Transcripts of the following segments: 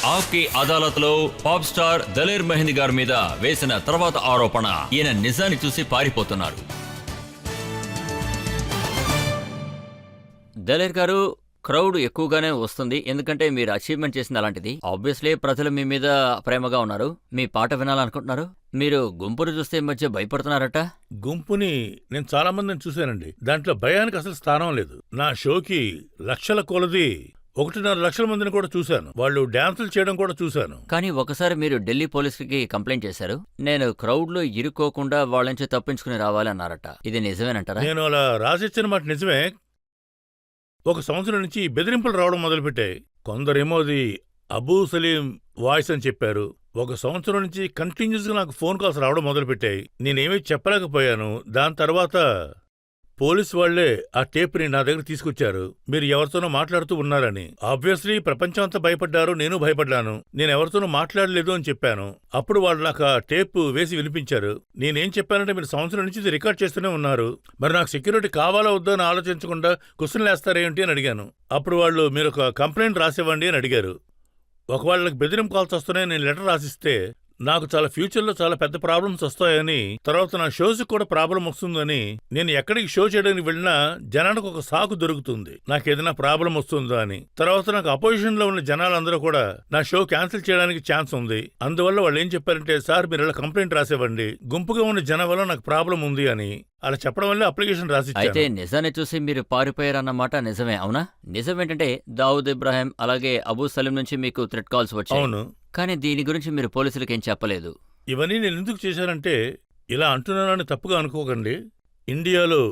ఆప్కి అదాలత్ లో pop star Daler mehndi గారి మీద వేసిన తర్వాత ఆరోపణ, ఈయన నిజాన్ని చూసి పారిపోతున్నారు. దలేర్ గారు, క్రౌడ్ ఎక్కువగానే వస్తుంది, ఎందుకంటే మీరు అచీవ్మెంట్ చేసింది అలాంటిది. ఆబ్వియస్లీ ప్రజలు మీ మీద ప్రేమగా ఉన్నారు, మీ పాట వినాలనుకుంటున్నారు. మీరు గుంపును చూస్తే మధ్య భయపడుతున్నారట. గుంపుని నేను చాలా మందిని చూశానండి. దాంట్లో భయానికి అసలు స్థానం లేదు. నా షోకి లక్షల కొలది 1.5 లక్షల మందిని కూడా చూశాను. వాళ్ళు డాన్సులు చేయడం కూడా చూశాను. కానీ ఒకసారి మీరు ఢిల్లీ పోలీసులకి కంప్లైంట్ చేశారు, నేను క్రౌడ్ లో ఇరుక్కోకుండా వాళ్ళ నుంచి తప్పించుకుని రావాలి అన్నారట. ఇది నిజమేనంటారా? నేను అలా రాసిచ్చిన మాట నిజమే. 1 సంవత్సరం నుంచి బెదిరింపులు రావడం మొదలుపెట్టాయి. కొందరేమో అది అబూ సలీం వాయిస్ అని చెప్పారు. 1 సంవత్సరం నుంచి కంటిన్యూస్గా నాకు ఫోన్ కాల్స్ రావడం మొదలుపెట్టాయి. నేనేమీ చెప్పలేకపోయాను. దాని తర్వాత పోలీసు వాళ్లే ఆ టేప్ని నా దగ్గర తీసుకొచ్చారు. మీరు ఎవరితోనో మాట్లాడుతూ ఉన్నారని. ఆబ్వియస్లీ ప్రపంచం అంతా భయపడ్డారు, నేను భయపడ్డాను. నేను ఎవరితోనూ మాట్లాడలేదు అని చెప్పాను. అప్పుడు వాళ్ళు నాకు ఆ టేప్ వేసి వినిపించారు. నేనేం చెప్పానంటే, మీరు సంవత్సరం నుంచి ఇది రికార్డ్ చేస్తూనే ఉన్నారు, మరి నాకు సెక్యూరిటీ కావాలా వద్దా అని ఆలోచించకుండా క్వశ్చన్లు వేస్తారేంటి అని అడిగాను. అప్పుడు వాళ్ళు, మీరు ఒక కంప్లైంట్ రాసివ్వండి అని అడిగారు. ఒకవేళ నాకు బెదిరింపు కాల్స్ వస్తున్నాయి, నేను లెటర్ రాసిస్తే నాకు చాలా ఫ్యూచర్లో చాలా పెద్ద ప్రాబ్లమ్స్ వస్తాయని, తర్వాత నా షోస్ కూడా ప్రాబ్లం వస్తుందని, నేను ఎక్కడికి షో చేయడానికి వెళ్ళినా జనానికి ఒక సాకు దొరుకుతుంది నాకు ఏదైనా ప్రాబ్లం వస్తుందో అని. తర్వాత నాకు అపోజిషన్ లో ఉన్న జనాలందరూ కూడా నా షో క్యాన్సిల్ చేయడానికి ఛాన్స్ ఉంది. అందువల్ల వాళ్ళు ఏం చెప్పారంటే, సార్ మీరు ఇలా కంప్లైంట్ రాసేవ్వండి, గుంపుగా ఉన్న జనం వల్ల నాకు ప్రాబ్లం ఉంది అని. అలా చెప్పడం వల్ల అప్లికేషన్ రాసి. అయితే నిజాన్ని చూసి మీరు పారిపోయారన్నమాట నిజమే, అవునా? నిజమేంటంటే దావుద్ ఇబ్రాహిం అలాగే అబూ సలీం నుంచి మీకు థ్రెట్ కాల్స్ వచ్చాయి. అవును. కానీ దీని గురించి మీరు పోలీసులకు ఏం చెప్పలేదు. ఇవన్నీ నేను ఎందుకు చేశానంటే, ఇలా అంటున్నానని తప్పుగా అనుకోకండి. ఇండియాలో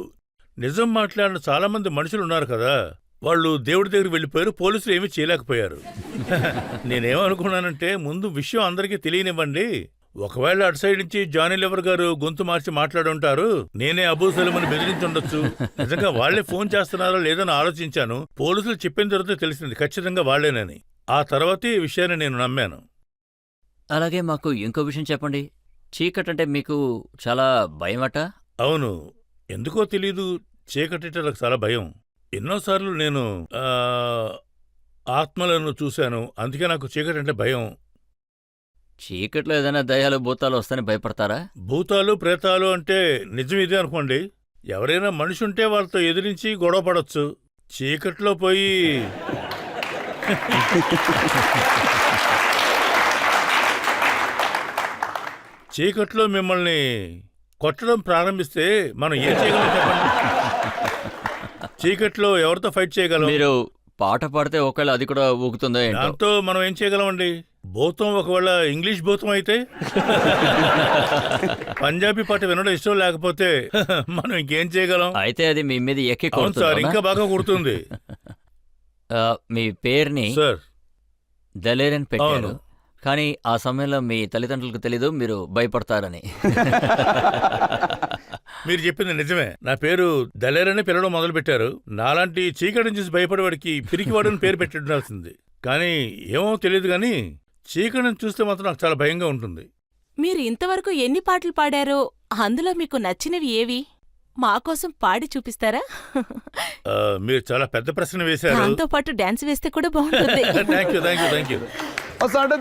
నిజం మాట్లాడిన చాలా మంది మనుషులు ఉన్నారు కదా, వాళ్ళు దేవుడి దగ్గర వెళ్ళిపోయారు, పోలీసులు ఏమీ చేయలేకపోయారు. నేనేమనుకున్నానంటే, ముందు విషయం అందరికీ తెలియనివ్వండి. ఒకవేళ అటు సైడ్ నుంచి జానీ లివర్ గారు గొంతు మార్చి మాట్లాడుంటారు, నేనే అబూ సలీం అని బెదిరించుండొచ్చు. నిజంగా వాళ్లే ఫోన్ చేస్తున్నారో లేదని ఆలోచించాను. పోలీసులు చెప్పిన తర్వాత తెలిసింది ఖచ్చితంగా వాళ్లేనని. ఆ తర్వాతే ఈ విషయాన్ని నేను నమ్మాను. అలాగే మాకు ఇంకో విషయం చెప్పండి. చీకటంటే మీకు చాలా భయమట? అవును, ఎందుకో తెలీదు, చీకటంటే నాకు చాలా భయం. ఎన్నోసార్లు నేను ఆత్మలను చూశాను, అందుకే నాకు చీకటంటే భయం. చీకట్లో ఏదైనా దయ్యాలు భూతాలు వస్తాయని భయపడతారా? భూతాలు ప్రేతాలు అంటే నిజం ఇదే అనుకోండి. ఎవరైనా మనిషి ఉంటే వాళ్ళతో ఎదిరించి గొడవ పడొచ్చు. చీకట్లో పోయి చీకట్లో మిమ్మల్ని కొట్టడం ప్రారంభిస్తే మనం ఏం చేయగలం చెప్పండి? చీకట్లో ఎవరితో ఫైట్ చేయగలం? మీరు పాట పాడితే ఒకవేళ అది కూడా ఊగుతుందో ఏంటో. దాంతో మనం ఏం చేయగలమండి? భూతం ఒకవేళ ఇంగ్లీష్ భూతం అయితే, పంజాబీ పాట వినడం ఇష్టం లేకపోతే మనం ఇంకేం చేయగలం? అయితే అది మీ మీద ఎక్కి అవును సార్, ఇంకా బాగా కుడుతుంది. మీ పేరుని సార్ దలేర్ అని పెట్టారు, కానీ ఆ సమయంలో మీ తల్లిదండ్రులకు తెలీదు మీరు భయపడతారని. మీరు చెప్పింది నిజమే. నా పేరు దలేర్ అని పిలవడం మొదలు పెట్టారు. నాలాంటి చీకటిని చూసి భయపడేవాడికి పిరికివాడని పేరు పెట్టి ఉండాల్సింది. కానీ ఏమో తెలియదు, కానీ చీకటిని చూస్తే మాత్రం నాకు చాలా భయంగా ఉంటుంది. మీరు ఇంతవరకు ఎన్ని పాటలు పాడారో అందులో మీకు నచ్చినవి ఏవి? మాకోసం పాడి చూపిస్తారా? మీరు చాలా పెద్ద ప్రశ్న వేశారు. దాంతో పాటు డాన్స్ వేస్తే కూడా బాగుంటుంది. Thank you. ਸਾਡੇ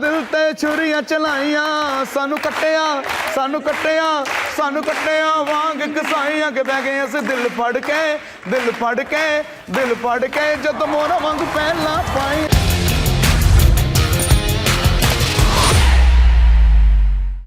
ਦਿਲ ਤੇ ਛੁਰੀਆਂ ਚਲਾਈਆਂ, ਸਾਨੂੰ ਕੱਟਿਆ ਵਾਂਗ ਕਸਾਈਆਂ ਕਿ ਬਹਿ ਗਏ ਅਸੀਂ ਦਿਲ ਫੜ ਕੇ ਜਦ ਮੋਰਾ ਵਾਂਗ ਪਹਿਲਾਂ